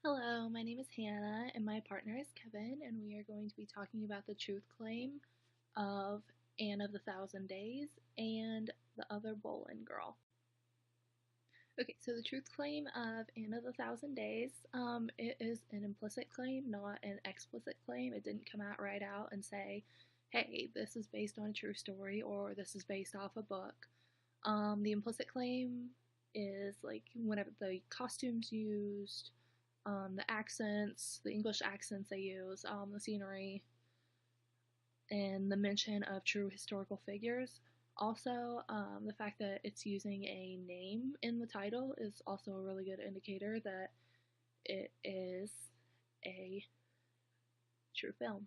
Hello, my name is Hannah and my partner is Kevin, and we are going to be talking about the truth claim of Anne of the Thousand Days and the other Boleyn girl. Okay, so the truth claim of Anne of the Thousand Days, it is an implicit claim, not an explicit claim. It didn't come out right out and say, hey, this is based on a true story or this is based off a book. The implicit claim is like whenever the costumes used, the accents, the English accents they use, the scenery, and the mention of true historical figures. Also, the fact that it's using a name in the title is also a really good indicator that it is a true film.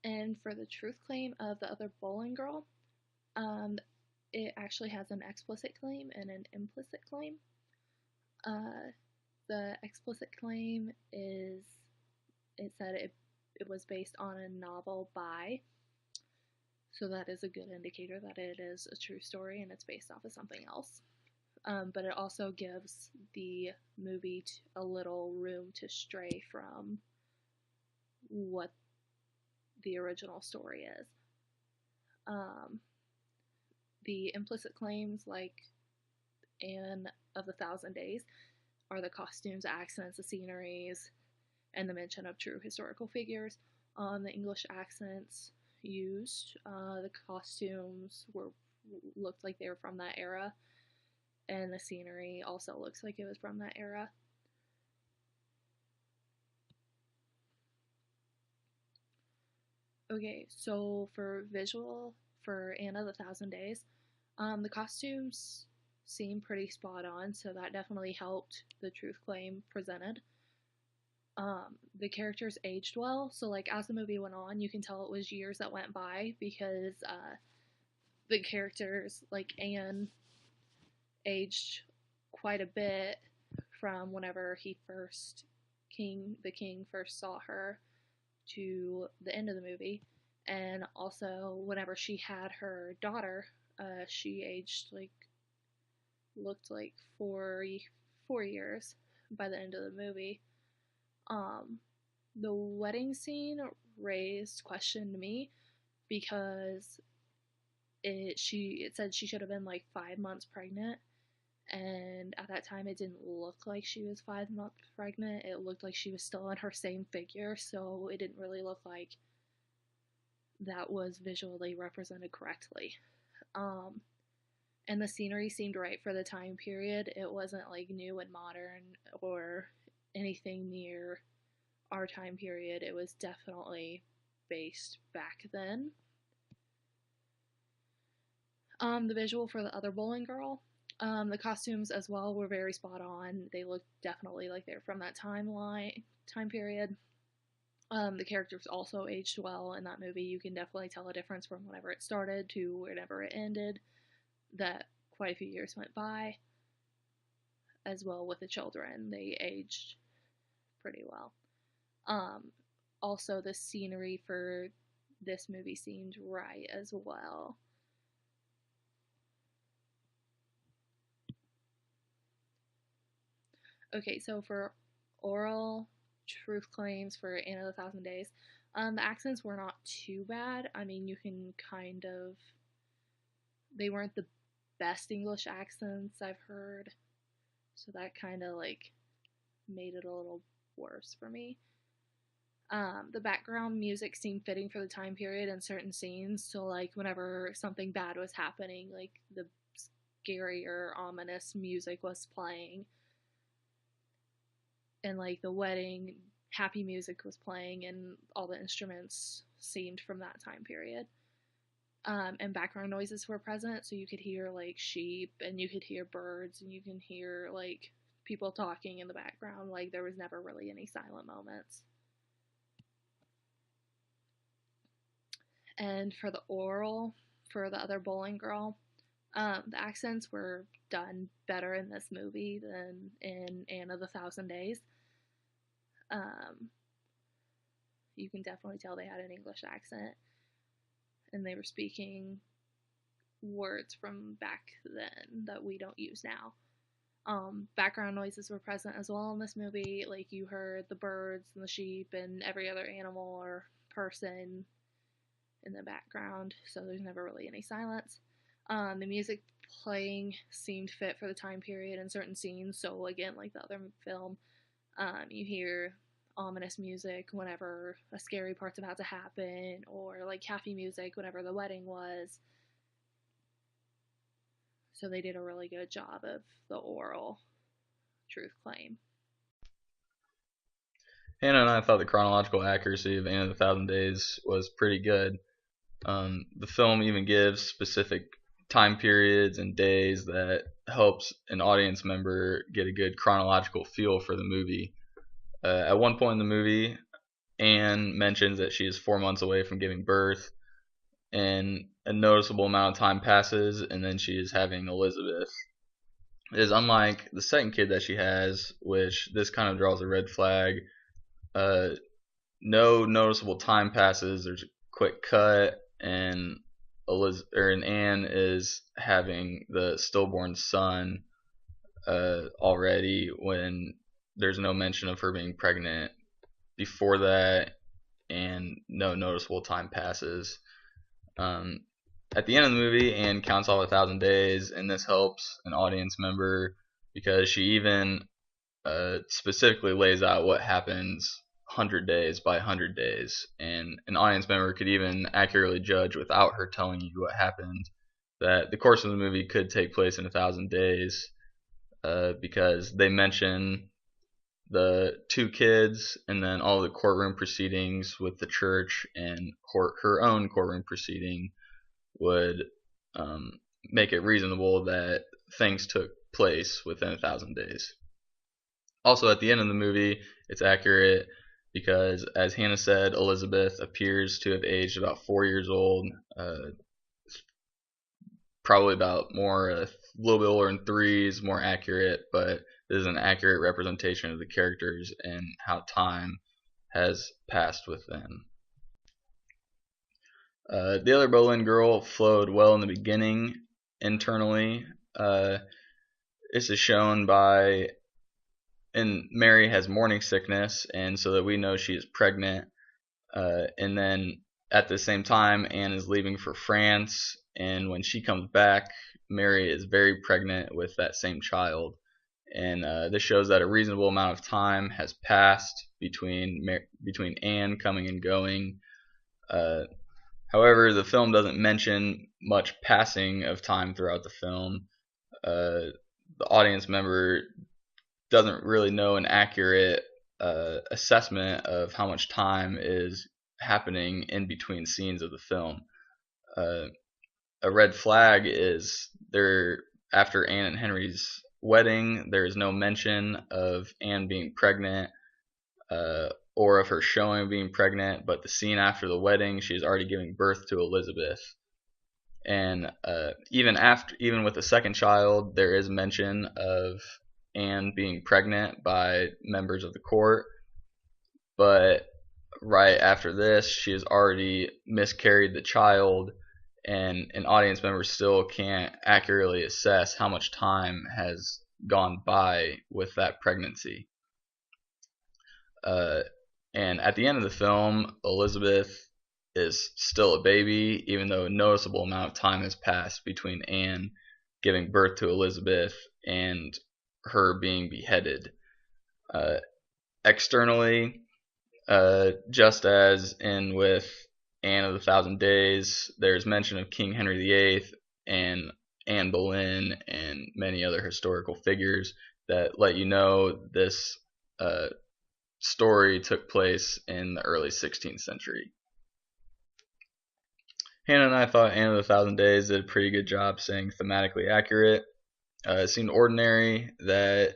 And for the truth claim of the other Boleyn girl, um, it actually has an explicit claim and an implicit claim. The explicit claim is it said it was based on a novel by, so that is a good indicator that it is a true story and it's based off of something else. But it also gives the movie a little room to stray from what the original story is. Um, the implicit claims, like Anne of the Thousand Days, are the costumes, accents, the sceneries, and the mention of true historical figures. The English accents used, the costumes looked like they were from that era, and the scenery also looks like it was from that era. Okay, so for visual for Anna the Thousand Days, the costumes seem pretty spot on, so that definitely helped the truth claim presented. The characters aged well, so like as the movie went on, you can tell it was years that went by because the characters like Anne aged quite a bit from whenever the king first saw her to the end of the movie, and also whenever she had her daughter, she aged like looked like 4 years by the end of the movie. Um, the wedding scene raised question to me because it said she should have been like 5 months pregnant, and at that time it didn't look like she was 5 months pregnant. It looked like she was still in her same figure, so it didn't really look like that was visually represented correctly. Um, and the scenery seemed right for the time period. It wasn't like new and modern or anything near our time period. It was definitely based back then. The visual for the other Bowling Girl, the costumes as well were very spot on. They looked definitely like they were from that time period. The characters also aged well in that movie. You can definitely tell a difference from whenever it started to whenever it ended. That quite a few years went by. As well with the children, they aged pretty well. Um, Also, the scenery for this movie seemed right as well. Okay, so for oral truth claims for Anne of the Thousand Days, the accents were not too bad. I mean, you can kind of. They weren't the best English accents I've heard, so that kind of like made it a little worse for me. The background music seemed fitting for the time period and certain scenes. So, like, whenever something bad was happening, like the scarier, ominous music was playing, and like the wedding, happy music was playing, and all the instruments seemed from that time period. And background noises were present, so you could hear like sheep, and you could hear birds, and you can hear like people talking in the background. Like, there was never really any silent moments. And for the oral, for the other bowling girl, the accents were done better in this movie than in Anne of the Thousand Days. Um, you can definitely tell they had an English accent, and they were speaking words from back then that we don't use now. Background noises were present as well in this movie. Like you heard the birds and the sheep and every other animal or person in the background, so there's never really any silence. The music playing seemed fit for the time period in certain scenes. So again, like the other film, you hear ominous music whenever a scary part's about to happen, or like happy music whenever the wedding was. So they did a really good job of the oral truth claim. Hannah and I thought the chronological accuracy of Anne of the Thousand Days was pretty good. The film even gives specific time periods and days that helps an audience member get a good chronological feel for the movie. At one point in the movie, Anne mentions that she is 4 months away from giving birth, and a noticeable amount of time passes, and then she is having Elizabeth. It is unlike the second kid that she has, which this kind of draws a red flag. No noticeable time passes. There's a quick cut, and Anne is having the stillborn son already when there's no mention of her being pregnant before that, and no noticeable time passes. At the end of the movie, Anne counts off 1,000 days, and this helps an audience member because she even specifically lays out what happens 100 days by 100 days, and an audience member could even accurately judge without her telling you what happened that the course of the movie could take place in 1,000 days because they mention the two kids and then all the courtroom proceedings with the church, and her own courtroom proceeding would make it reasonable that things took place within 1,000 days. Also, at the end of the movie, it's accurate because, as Hannah said, Elizabeth appears to have aged about 4 years old, probably about more, a little bit older than 3 is more accurate, but this is an accurate representation of the characters and how time has passed with them. The other Boleyn girl flowed well in the beginning internally. This is shown by, and Mary has morning sickness, and so that we know she is pregnant. And then at the same time, Anne is leaving for France, and when she comes back, Mary is very pregnant with that same child. And this shows that a reasonable amount of time has passed between Anne coming and going. However, the film doesn't mention much passing of time throughout the film. The audience member doesn't really know an accurate assessment of how much time is happening in between scenes of the film. A red flag is there after Anne and Henry's wedding, there is no mention of Anne being pregnant or of her showing being pregnant, but the scene after the wedding, she's already giving birth to Elizabeth. And even with the second child, there is mention of Anne being pregnant by members of the court, but right after this, she has already miscarried the child, and an audience member still can't accurately assess how much time has gone by with that pregnancy. And at the end of the film, Elizabeth is still a baby, even though a noticeable amount of time has passed between Anne giving birth to Elizabeth and her being beheaded. Externally, just as in with Anne of the Thousand Days, there's mention of King Henry VIII and Anne Boleyn and many other historical figures that let you know this story took place in the early 16th century. Hannah and I thought Anne of the Thousand Days did a pretty good job staying thematically accurate. It seemed ordinary that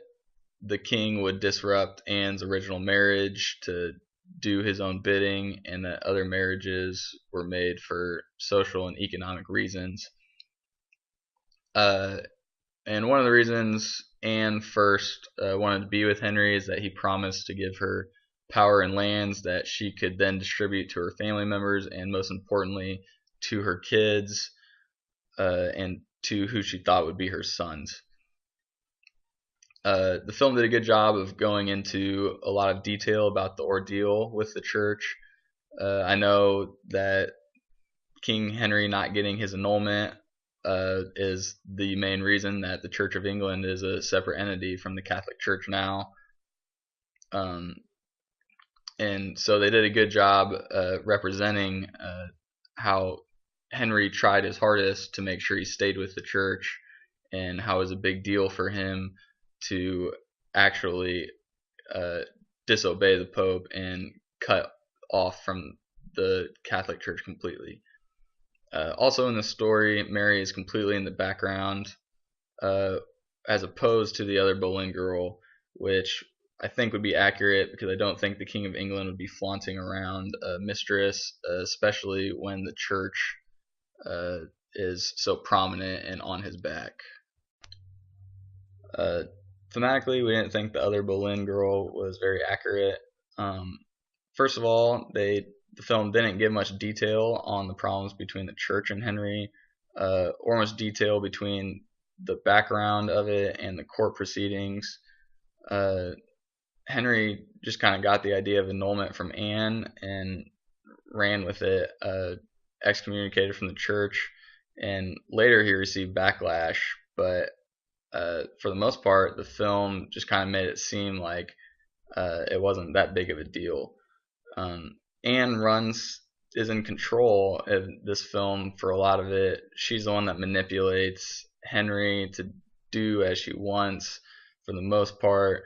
the king would disrupt Anne's original marriage to do his own bidding, and that other marriages were made for social and economic reasons. And one of the reasons Anne first wanted to be with Henry is that he promised to give her power and lands that she could then distribute to her family members and, most importantly, to her kids. and to who she thought would be her sons. The film did a good job of going into a lot of detail about the ordeal with the church. I know that King Henry not getting his annulment is the main reason that the Church of England is a separate entity from the Catholic Church now. And so they did a good job representing how Henry tried his hardest to make sure he stayed with the church, and how it was a big deal for him to actually disobey the Pope and cut off from the Catholic Church completely. Also in the story, Mary is completely in the background, as opposed to the other Boleyn girl, which I think would be accurate, because I don't think the King of England would be flaunting around a mistress, especially when the church is so prominent and on his back. Thematically, we didn't think the other Boleyn girl was very accurate. First of all, the film didn't give much detail on the problems between the church and Henry, or much detail between the background of it and the court proceedings. Henry just kind of got the idea of annulment from Anne and ran with it, excommunicated from the church, and later he received backlash. But for the most part, the film just kind of made it seem like it wasn't that big of a deal. Anne is in control of this film for a lot of it. She's the one that manipulates Henry to do as she wants for the most part.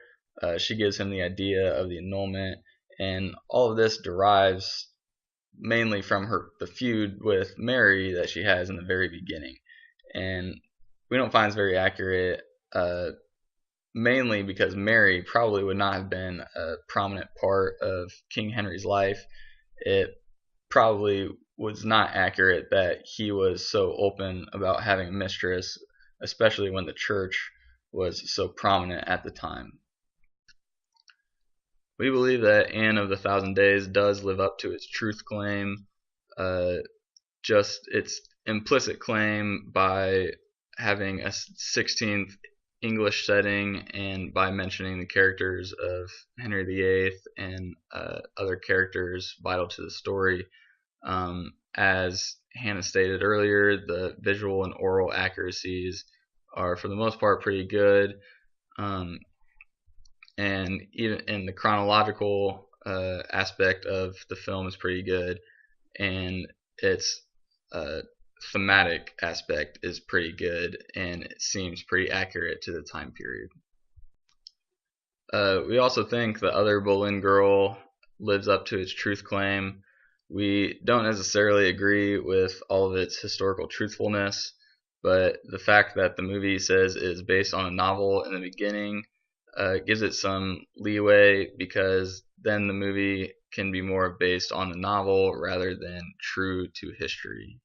She gives him the idea of the annulment, and all of this derives mainly from the feud with Mary that she has in the very beginning, and we don't find it's very accurate, mainly because Mary probably would not have been a prominent part of King Henry's life. It probably was not accurate that he was so open about having a mistress, especially when the church was so prominent at the time. We believe that Anne of the Thousand Days does live up to its truth claim, just its implicit claim by having a 16th English setting, and by mentioning the characters of Henry VIII and other characters vital to the story. As Hannah stated earlier, the visual and oral accuracies are for the most part pretty good. And even in the chronological aspect of the film is pretty good, and its thematic aspect is pretty good, and it seems pretty accurate to the time period. We also think the other Boleyn girl lives up to its truth claim. We don't necessarily agree with all of its historical truthfulness, but the fact that the movie says it is based on a novel in the beginning gives it some leeway, because then the movie can be more based on the novel rather than true to history.